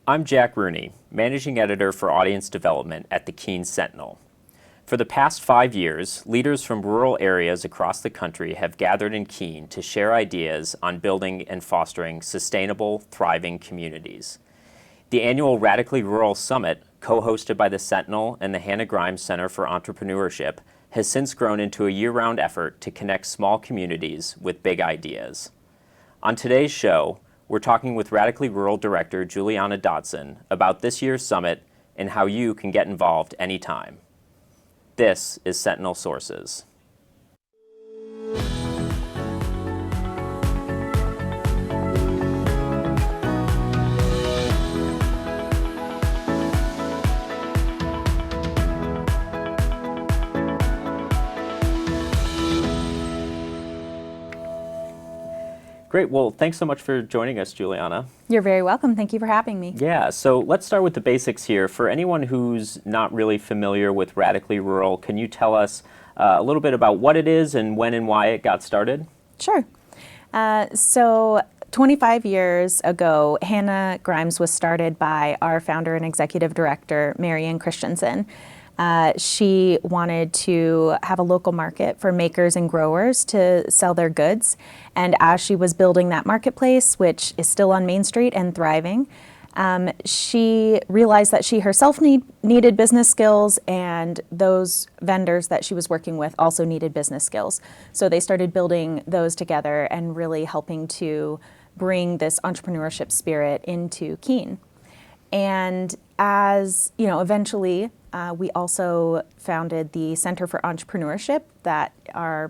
I'm Jack Rooney, Managing Editor for Audience Development at the Keene Sentinel. For the past 5 years, leaders from rural areas across the country have gathered in Keene to share ideas on building and fostering sustainable, thriving communities. The annual Radically Rural Summit, co-hosted by the Sentinel and the Hannah Grimes Center for Entrepreneurship, has since grown into a year-round effort to connect small communities with big ideas. On today's show, we're talking with Radically Rural Director Julianna Dodson about this year's summit and how you can get involved anytime. This is Sentinel Sources. Great. Well, thanks so much for joining us, Julianna. You're very welcome. Thank you for having me. Yeah, so let's start with the basics here. For anyone who's not really familiar with Radically Rural, can you tell us a little bit about what it is and when and why it got started? Sure. So 25 years ago, Hannah Grimes was started by our founder and executive director, Marianne Christensen. She wanted to have a local market for makers and growers to sell their goods. And as she was building that marketplace, which is still on Main Street and thriving, she realized that she herself needed business skills, and those vendors that she was working with also needed business skills. So they started building those together and really helping to bring this entrepreneurship spirit into Keene. And as you know, eventually we also founded the Center for Entrepreneurship. That our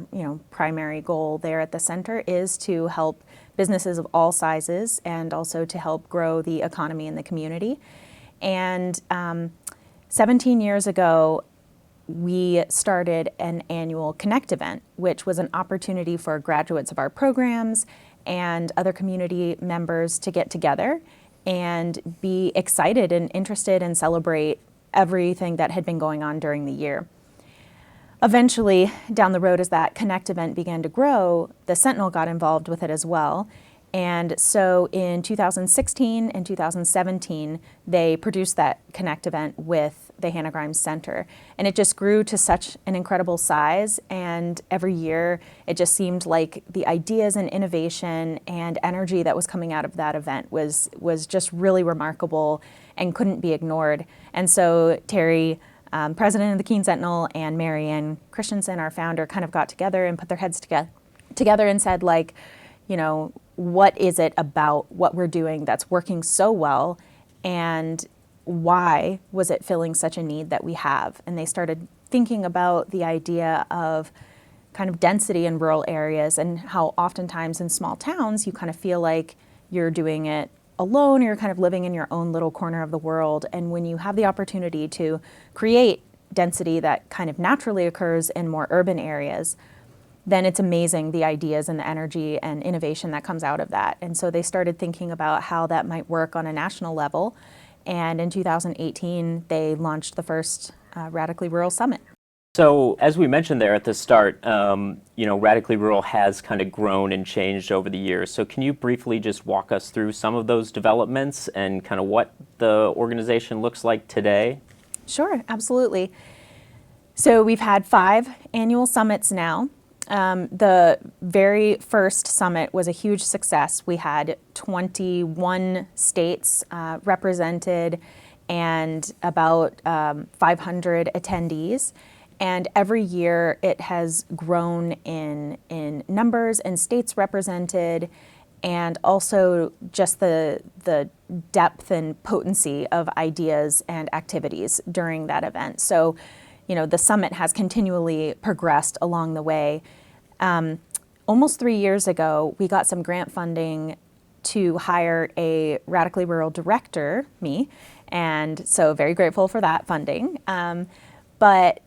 primary goal there at the center is to help businesses of all sizes and also to help grow the economy in the community. And 17 years ago, we started an annual Connect event, which was an opportunity for graduates of our programs and other community members to get together and be excited and interested and celebrate everything that had been going on during the year. Eventually, down the road, as that Connect event began to grow, the Sentinel got involved with it as well. And so in 2016 and 2017, they produced that Connect event with the Hannah Grimes Center. And it just grew to such an incredible size. And every year, it just seemed like the ideas and innovation and energy that was coming out of that event was just really remarkable and couldn't be ignored. And so Terry, president of the Keene Sentinel, and Marianne Christensen, our founder, kind of got together and put their heads together and said, what is it about what we're doing that's working so well, and why was it filling such a need that we have? And they started thinking about the idea of kind of density in rural areas and how oftentimes in small towns you kind of feel like you're doing it alone, you're kind of living in your own little corner of the world. And when you have the opportunity to create density that kind of naturally occurs in more urban areas, then it's amazing the ideas and the energy and innovation that comes out of that. And so they started thinking about how that might work on a national level. And in 2018, they launched the first Radically Rural Summit. So as we mentioned there at the start, Radically Rural has kind of grown and changed over the years. So can you briefly just walk us through some of those developments and kind of what the organization looks like today? Sure, absolutely. So we've had 5 annual summits now. The very first summit was a huge success. We had 21 states represented and about 500 attendees. And every year it has grown in numbers and states represented, and also just the depth and potency of ideas and activities during that event. So, the summit has continually progressed along the way. Almost 3 years ago, we got some grant funding to hire a Radically Rural director, me, and so very grateful for that funding. But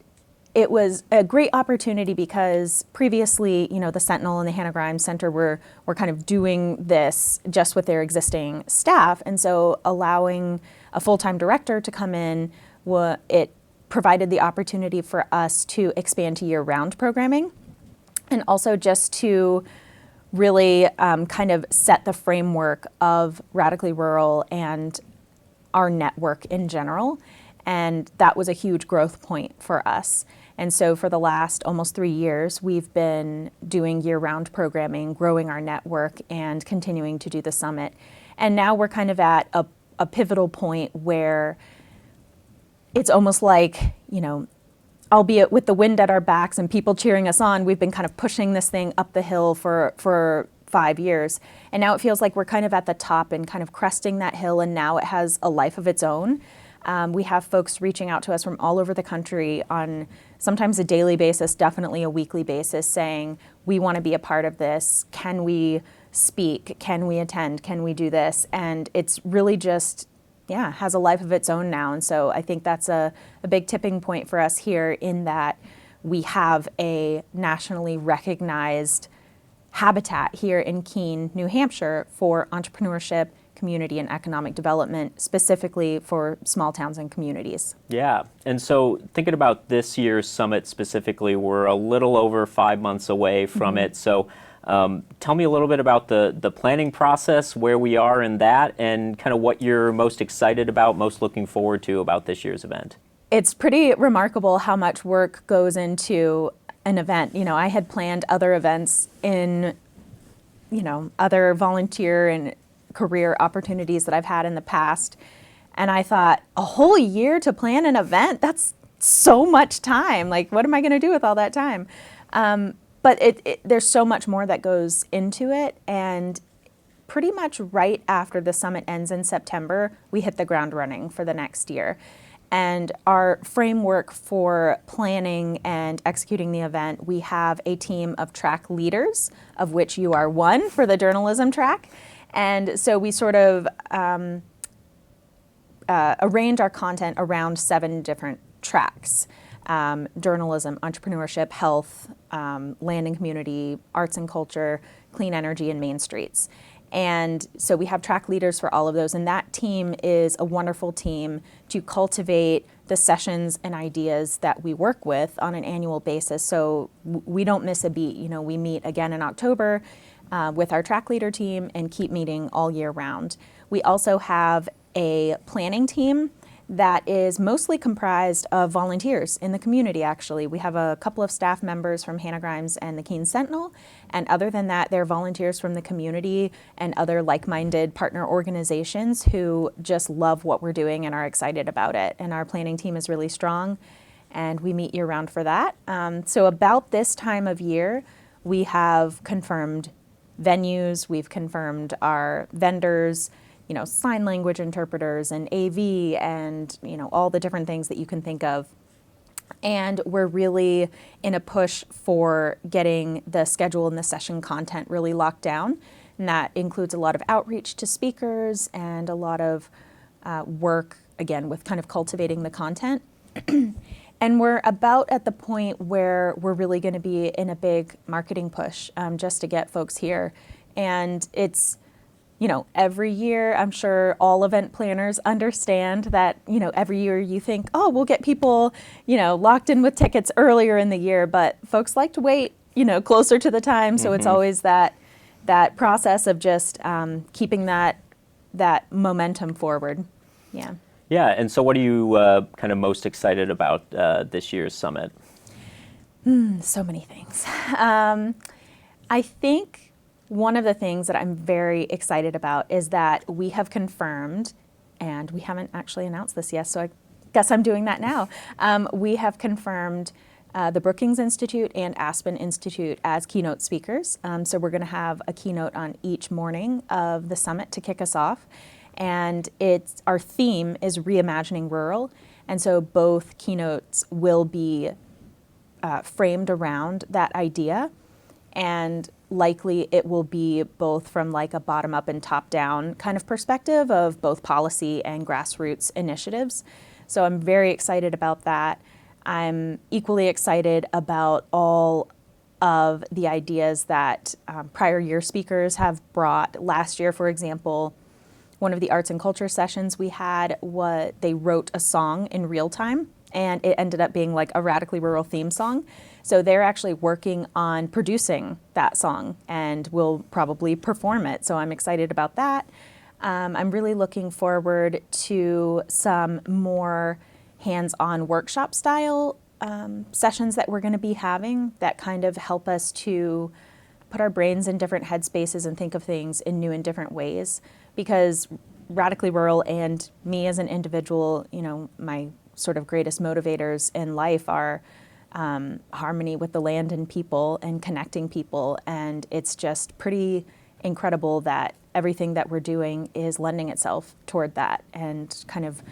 it was a great opportunity because previously, the Sentinel and the Hannah Grimes Center were kind of doing this just with their existing staff. And so allowing a full-time director to come in, it provided the opportunity for us to expand to year-round programming, and also just to really kind of set the framework of Radically Rural and our network in general. And that was a huge growth point for us. And so for the last almost 3 years, we've been doing year-round programming, growing our network, and continuing to do the summit. And now we're kind of at a pivotal point where it's almost like, albeit with the wind at our backs and people cheering us on, we've been kind of pushing this thing up the hill for 5 years. And now it feels like we're kind of at the top and kind of cresting that hill, and now it has a life of its own. We have folks reaching out to us from all over the country on sometimes a daily basis, definitely a weekly basis, saying, we want to be a part of this. Can we speak? Can we attend? Can we do this? And it's really just, has a life of its own now. And so I think that's a big tipping point for us here, in that we have a nationally recognized habitat here in Keene, New Hampshire, for entrepreneurship, community, and economic development, specifically for small towns and communities. Yeah, and so thinking about this year's summit specifically, we're a little over 5 months away from it. So tell me a little bit about the planning process, where we are in that, and kind of what you're most excited about, most looking forward to about this year's event. It's pretty remarkable how much work goes into an event. I had planned other events in, other volunteer and career opportunities that I've had in the past. And I thought, a whole year to plan an event? That's so much time. Like, what am I going to do with all that time? But there's so much more that goes into it. And pretty much right after the summit ends in September, we hit the ground running for the next year. And our framework for planning and executing the event, we have a team of track leaders, of which you are one for the journalism track. And so we sort of arrange our content around 7 different tracks: journalism, entrepreneurship, health, land and community, arts and culture, clean energy, and main streets. And so we have track leaders for all of those. And that team is a wonderful team to cultivate the sessions and ideas that we work with on an annual basis. So we don't miss a beat. We meet again in October with our track leader team and keep meeting all year round. We also have a planning team that is mostly comprised of volunteers in the community, actually. We have a couple of staff members from Hannah Grimes and the Keene Sentinel, and other than that, they're volunteers from the community and other like-minded partner organizations who just love what we're doing and are excited about it. And our planning team is really strong, and we meet year-round for that. So about this time of year, we have confirmed venues, we've confirmed our vendors, sign language interpreters and AV and, all the different things that you can think of. And we're really in a push for getting the schedule and the session content really locked down. And that includes a lot of outreach to speakers and a lot of work, again, with kind of cultivating the content. And we're about at the point where we're really going to be in a big marketing push just to get folks here. And it's, every year, I'm sure all event planners understand that, every year you think, oh, we'll get people, locked in with tickets earlier in the year, but folks like to wait, closer to the time. So it's always that process of just keeping that momentum forward. Yeah. Yeah, and so what are you kind of most excited about this year's summit? So many things. I think one of the things that I'm very excited about is that we have confirmed, and we haven't actually announced this yet, so I guess I'm doing that now. We have confirmed the Brookings Institute and Aspen Institute as keynote speakers. So we're going to have a keynote on each morning of the summit to kick us off. And our theme is reimagining rural. And so both keynotes will be framed around that idea. And likely it will be both from like a bottom-up and top-down kind of perspective of both policy and grassroots initiatives. So I'm very excited about that. I'm equally excited about all of the ideas that prior year speakers have brought. Last year, for example, one of the arts and culture sessions we had, they wrote a song in real time, and it ended up being like a radically rural theme song. So they're actually working on producing that song and will probably perform it. So I'm excited about that. I'm really looking forward to some more hands-on workshop style sessions that we're going to be having that kind of help us to put our brains in different headspaces and think of things in new and different ways. Because Radically Rural and me as an individual, my sort of greatest motivators in life are harmony with the land and people and connecting people. And it's just pretty incredible that everything that we're doing is lending itself toward that and kind of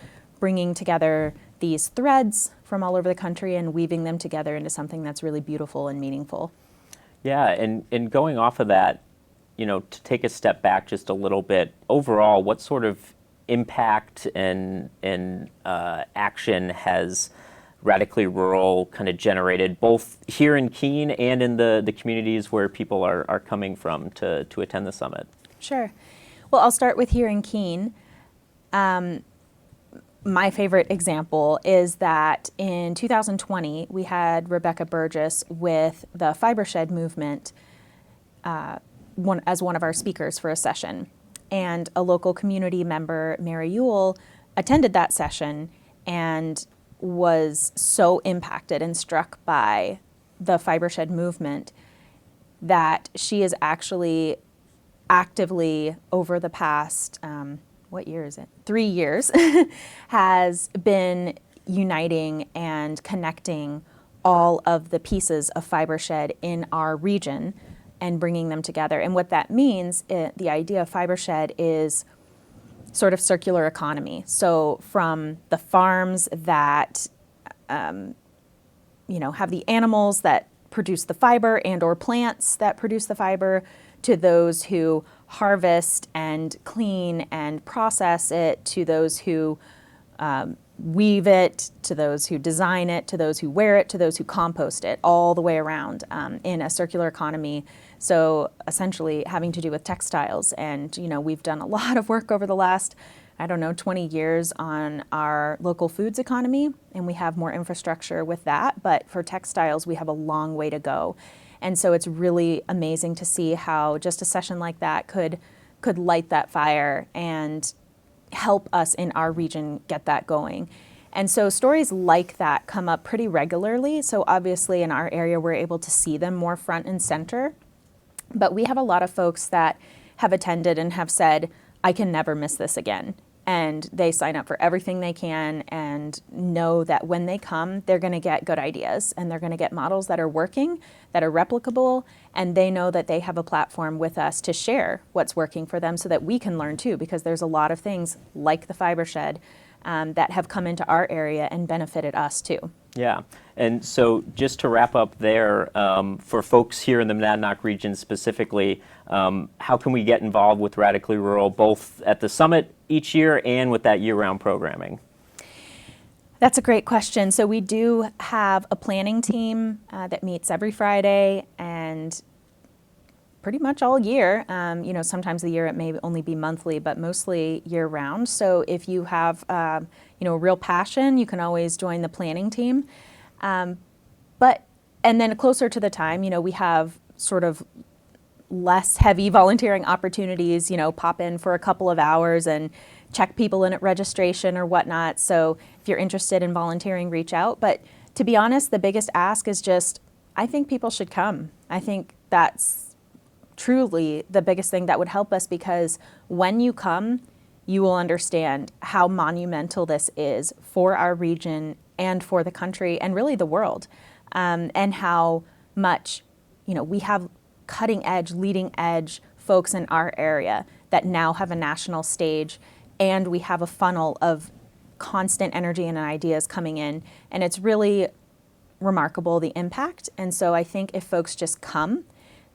bringing together these threads from all over the country and weaving them together into something that's really beautiful and meaningful. Yeah, and going off of that, to take a step back just a little bit, overall, what sort of impact and action has Radically Rural kind of generated, both here in Keene and in the communities where people are coming from to attend the summit? Sure. Well, I'll start with here in Keene. My favorite example is that in 2020, we had Rebecca Burgess with the Fiber Shed movement as one of our speakers for a session. And a local community member, Mary Ewell, attended that session and was so impacted and struck by the Fiber Shed movement that she is actually actively, over the past, what year is it? 3 years, has been uniting and connecting all of the pieces of Fiber Shed in our region and bringing them together. And what that means, the idea of Fiber Shed is sort of circular economy. So from the farms that, have the animals that produce the fiber and or plants that produce the fiber, to those who harvest and clean and process it, to those who weave it, to those who design it, to those who wear it, to those who compost it, all the way around in a circular economy. So essentially having to do with textiles. And, we've done a lot of work over the last, 20 years on our local foods economy, and we have more infrastructure with that. But for textiles, we have a long way to go. And so it's really amazing to see how just a session like that could light that fire and help us in our region get that going. And so stories like that come up pretty regularly. So obviously in our area, we're able to see them more front and center. But we have a lot of folks that have attended and have said, I can never miss this again. And they sign up for everything they can and know that when they come, they're going to get good ideas and they're going to get models that are working, that are replicable, and they know that they have a platform with us to share what's working for them so that we can learn too, because there's a lot of things like the Fiber Shed that have come into our area and benefited us too. Yeah, and so just to wrap up there, for folks here in the Monadnock region specifically, how can we get involved with Radically Rural, both at the summit each year and with that year-round programming? That's a great question. So we do have a planning team that meets every Friday and pretty much all year. Sometimes the year it may only be monthly, but mostly year-round. So if you have a real passion, you can always join the planning team. And then closer to the time, we have sort of less heavy volunteering opportunities, pop in for a couple of hours and check people in at registration or whatnot. So if you're interested in volunteering, reach out. But to be honest, the biggest ask is just, I think people should come. I think that's truly the biggest thing that would help us, because when you come, you will understand how monumental this is for our region and for the country and really the world, and how much, we have cutting edge, leading edge folks in our area that now have a national stage, and we have a funnel of constant energy and ideas coming in, and it's really remarkable, the impact. And so I think if folks just come,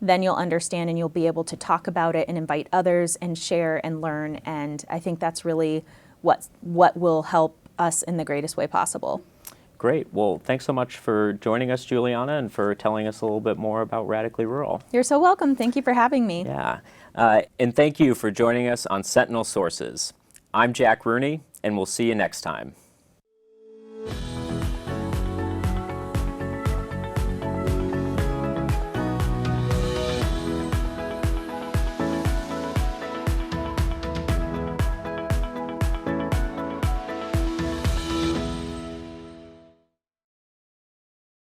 then you'll understand and you'll be able to talk about it and invite others and share and learn. And I think that's really what will help us in the greatest way possible. Great. Well, thanks so much for joining us, Julianna, and for telling us a little bit more about Radically Rural. You're so welcome. Thank you for having me. Yeah. And thank you for joining us on Sentinel Sources. I'm Jack Rooney, and we'll see you next time.